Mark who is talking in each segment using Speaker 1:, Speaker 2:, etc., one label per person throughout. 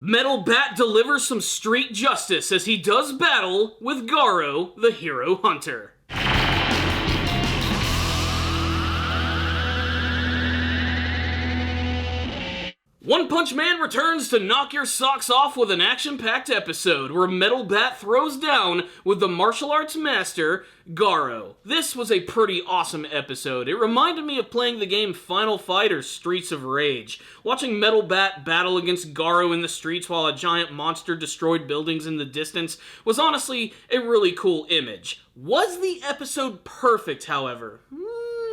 Speaker 1: Metal Bat delivers some street justice as he does battle with Garo, the hero hunter. One Punch Man returns to knock your socks off with an action-packed episode where Metal Bat throws down with the martial arts master, Garo. This was a pretty awesome episode. It reminded me of playing the game Final Fight or Streets of Rage. Watching Metal Bat battle against Garo in the streets while a giant monster destroyed buildings in the distance was honestly a really cool image. Was the episode perfect, however?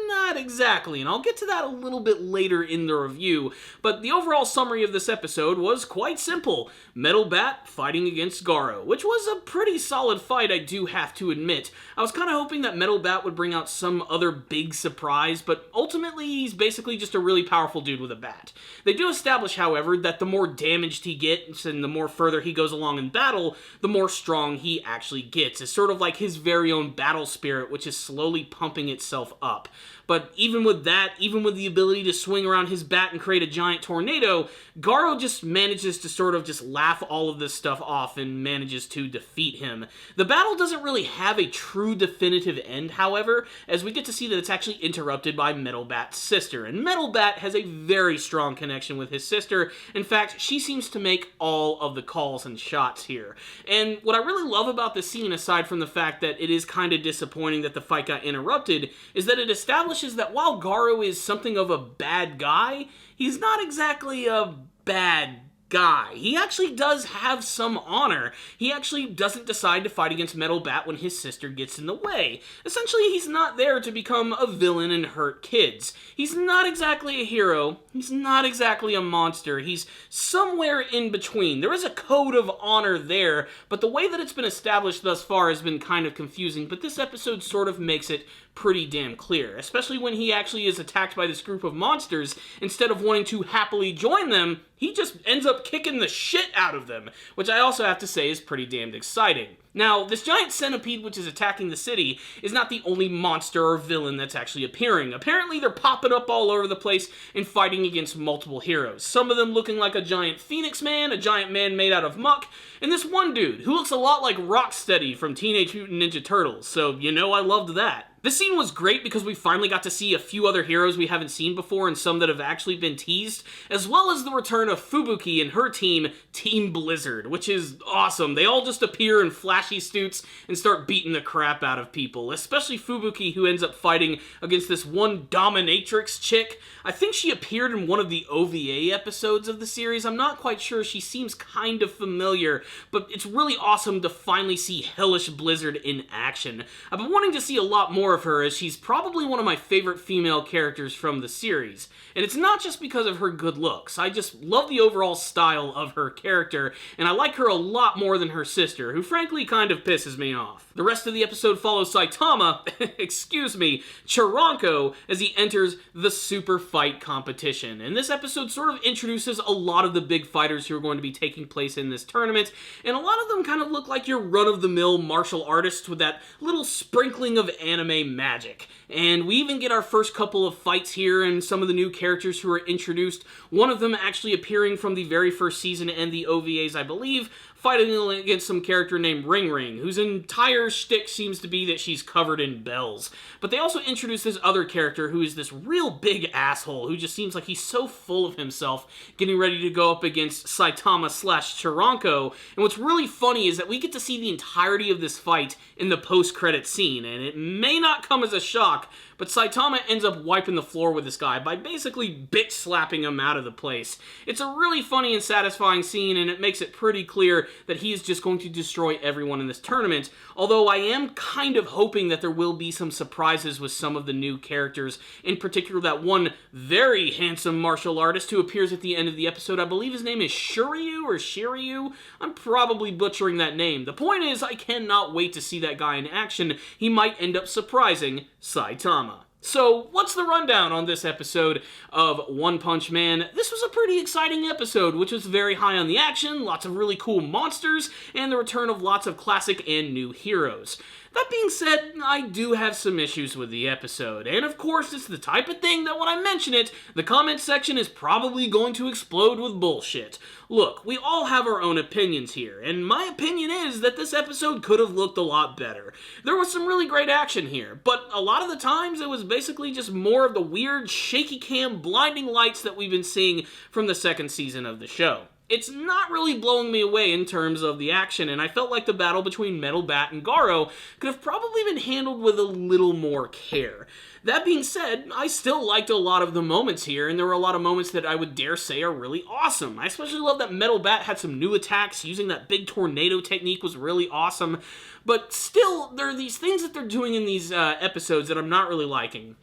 Speaker 1: Not exactly, and I'll get to that a little bit later in the review, but the overall summary of this episode was quite simple. Metal Bat fighting against Garo, which was a pretty solid fight, I do have to admit. I was kind of hoping that Metal Bat would bring out some other big surprise, but ultimately he's basically just a really powerful dude with a bat. They do establish, however, that the more damaged he gets and the more further he goes along in battle, the more strong he actually gets. It's sort of like his very own battle spirit, which is slowly pumping itself up. But even with that, even with the ability to swing around his bat and create a giant tornado, Garo just manages to sort of just laugh all of this stuff off and manages to defeat him. The battle doesn't really have a true definitive end, however, as we get to see that it's actually interrupted by Metal Bat's sister. And Metal Bat has a very strong connection with his sister. In fact, she seems to make all of the calls and shots here. And what I really love about this scene, aside from the fact that it is kind of disappointing that the fight got interrupted, is that it establishes that while Garo is something of a bad guy, he's not exactly a bad guy. He actually does have some honor. He actually doesn't decide to fight against Metal Bat when his sister gets in the way. Essentially, he's not there to become a villain and hurt kids. He's not exactly a hero. He's not exactly a monster. He's somewhere in between. There is a code of honor there, but the way that it's been established thus far has been kind of confusing, but this episode sort of makes it pretty damn clear, especially when he actually is attacked by this group of monsters. Instead of wanting to happily join them, he just ends up kicking the shit out of them, which I also have to say is pretty damned exciting. Now, this giant centipede which is attacking the city is not the only monster or villain that's actually appearing. Apparently, they're popping up all over the place and fighting against multiple heroes. Some of them looking like a giant phoenix man, a giant man made out of muck, and this one dude who looks a lot like Rocksteady from Teenage Mutant Ninja Turtles, so you know I loved that. This scene was great because we finally got to see a few other heroes we haven't seen before and some that have actually been teased, as well as the return of Fubuki and her team, Team Blizzard, which is awesome. They all just appear in flashy suits and start beating the crap out of people, especially Fubuki, who ends up fighting against this one dominatrix chick. I think she appeared in one of the OVA episodes of the series. I'm not quite sure. She seems kind of familiar, but it's really awesome to finally see Hellish Blizzard in action. I've been wanting to see a lot more of her, as she's probably one of my favorite female characters from the series. And it's not just because of her good looks. I just love the overall style of her character, and I like her a lot more than her sister, who frankly kind of pisses me off. The rest of the episode follows Saitama, excuse me, Chiranko, as he enters the super fight competition. And this episode sort of introduces a lot of the big fighters who are going to be taking place in this tournament, and a lot of them kind of look like your run-of-the-mill martial artists with that little sprinkling of anime magic. And we even get our first couple of fights here and some of the new characters who are introduced, one of them actually appearing from the very first season and the OVAs, I believe, fighting against some character named Ring Ring, whose entire shtick seems to be that she's covered in bells. But they also introduce this other character who is this real big asshole, who just seems like he's so full of himself, getting ready to go up against Saitama / Chiranko. And what's really funny is that we get to see the entirety of this fight in the post-credit scene, and it may not come as a shock, but Saitama ends up wiping the floor with this guy by basically bitch-slapping him out of the place. It's a really funny and satisfying scene, and it makes it pretty clear that he is just going to destroy everyone in this tournament, although I am kind of hoping that there will be some surprises with some of the new characters, in particular that one very handsome martial artist who appears at the end of the episode. I believe his name is Shiryu. I'm probably butchering that name. The point is, I cannot wait to see that guy in action. He might end up surprising Saitama. So, what's the rundown on this episode of One Punch Man? This was a pretty exciting episode, which was very high on the action, lots of really cool monsters, and the return of lots of classic and new heroes. That being said, I do have some issues with the episode, and of course it's the type of thing that when I mention it, the comment section is probably going to explode with bullshit. Look, we all have our own opinions here, and my opinion is that this episode could have looked a lot better. There was some really great action here, but a lot of the times it was basically just more of the weird, shaky cam, blinding lights that we've been seeing from the second season of the show. It's not really blowing me away in terms of the action, and I felt like the battle between Metal Bat and Garo could have probably been handled with a little more care. That being said, I still liked a lot of the moments here, and there were a lot of moments that I would dare say are really awesome. I especially love that Metal Bat had some new attacks. Using that big tornado technique was really awesome. But still, there are these things that they're doing in these episodes that I'm not really liking.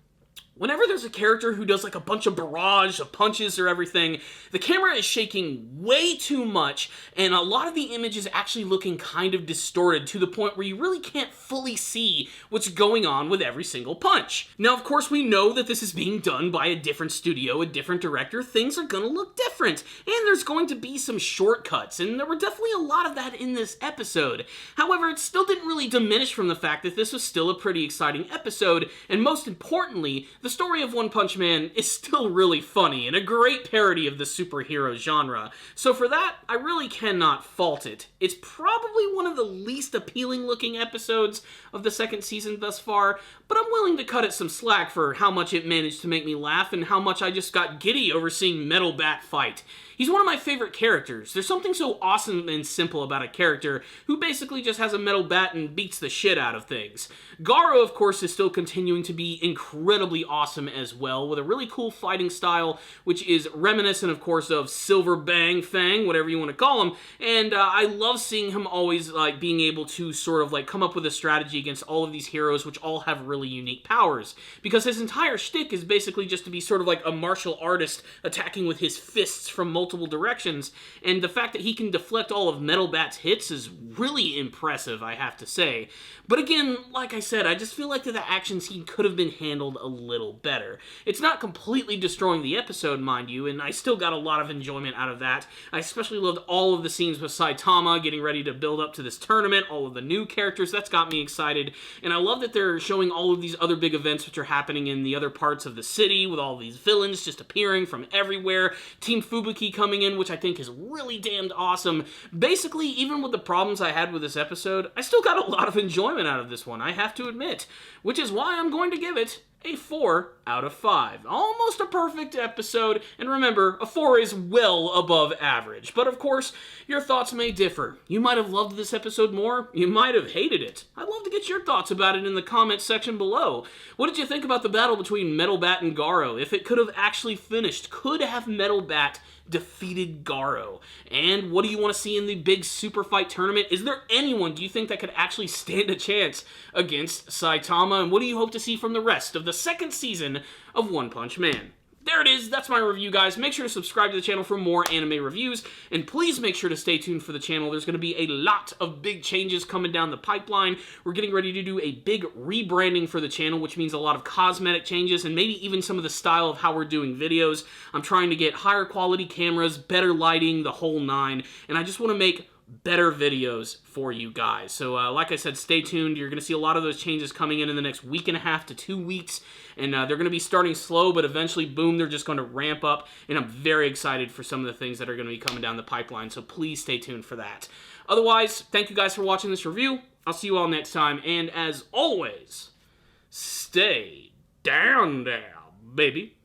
Speaker 1: Whenever there's a character who does like a bunch of barrage of punches or everything, the camera is shaking way too much, and a lot of the image is actually looking kind of distorted to the point where you really can't fully see what's going on with every single punch. Now, of course, we know that this is being done by a different studio, a different director. Things are gonna look different, and there's going to be some shortcuts, and there were definitely a lot of that in this episode. However, it still didn't really diminish from the fact that this was still a pretty exciting episode, and most importantly, the story of One Punch Man is still really funny and a great parody of the superhero genre. So for that, I really cannot fault it. It's probably one of the least appealing looking episodes of the second season thus far, but I'm willing to cut it some slack for how much it managed to make me laugh and how much I just got giddy over seeing Metal Bat fight. He's one of my favorite characters. There's something so awesome and simple about a character who basically just has a metal bat and beats the shit out of things. Garo, of course, is still continuing to be incredibly awesome as well, with a really cool fighting style, which is reminiscent, of course, of Silver Bang Fang, whatever you want to call him, and I love seeing him always, like, being able to sort of, like, come up with a strategy against all of these heroes, which all have really unique powers, because his entire shtick is basically just to be sort of like a martial artist attacking with his fists from multiple directions, and the fact that he can deflect all of Metal Bat's hits is really impressive, I have to say. But again, like I said, I just feel like that the action scene could have been handled a little better. It's not completely destroying the episode, mind you, and I still got a lot of enjoyment out of that. I especially loved all of the scenes with Saitama getting ready to build up to this tournament, all of the new characters, that's got me excited, and I love that they're showing all of these other big events which are happening in the other parts of the city, with all these villains just appearing from everywhere, Team Fubuki coming in, which I think is really damned awesome. Basically, even with the problems I had with this episode, I still got a lot of enjoyment out of this one, I have to admit, which is why I'm going to give it a 4 out of 5. Almost a perfect episode, and remember, a 4 is well above average. But of course, your thoughts may differ. You might have loved this episode more, you might have hated it. I'd love to get your thoughts about it in the comments section below. What did you think about the battle between Metal Bat and Garo? If it could have actually finished, could have Metal Bat defeated Garo? And what do you want to see in the big super fight tournament? Is there anyone, do you think, that could actually stand a chance against Saitama? And what do you hope to see from the rest of the second season of One Punch Man? There it is, that's my review, guys. Make sure to subscribe to the channel for more anime reviews, and please make sure to stay tuned for the channel. There's going to be a lot of big changes coming down the pipeline. We're getting ready to do a big rebranding for the channel, which means a lot of cosmetic changes, and maybe even some of the style of how we're doing videos. I'm trying to get higher quality cameras, better lighting, the whole nine, and I just want to make better videos for you guys. So like I said, stay tuned. You're going to see a lot of those changes coming in the next week and a half to 2 weeks, and they're going to be starting slow, but eventually, boom, they're just going to ramp up, and I'm very excited for some of the things that are going to be coming down the pipeline, so please stay tuned for that. Otherwise, thank you guys for watching this review. I'll see you all next time, and as always, stay down there, baby.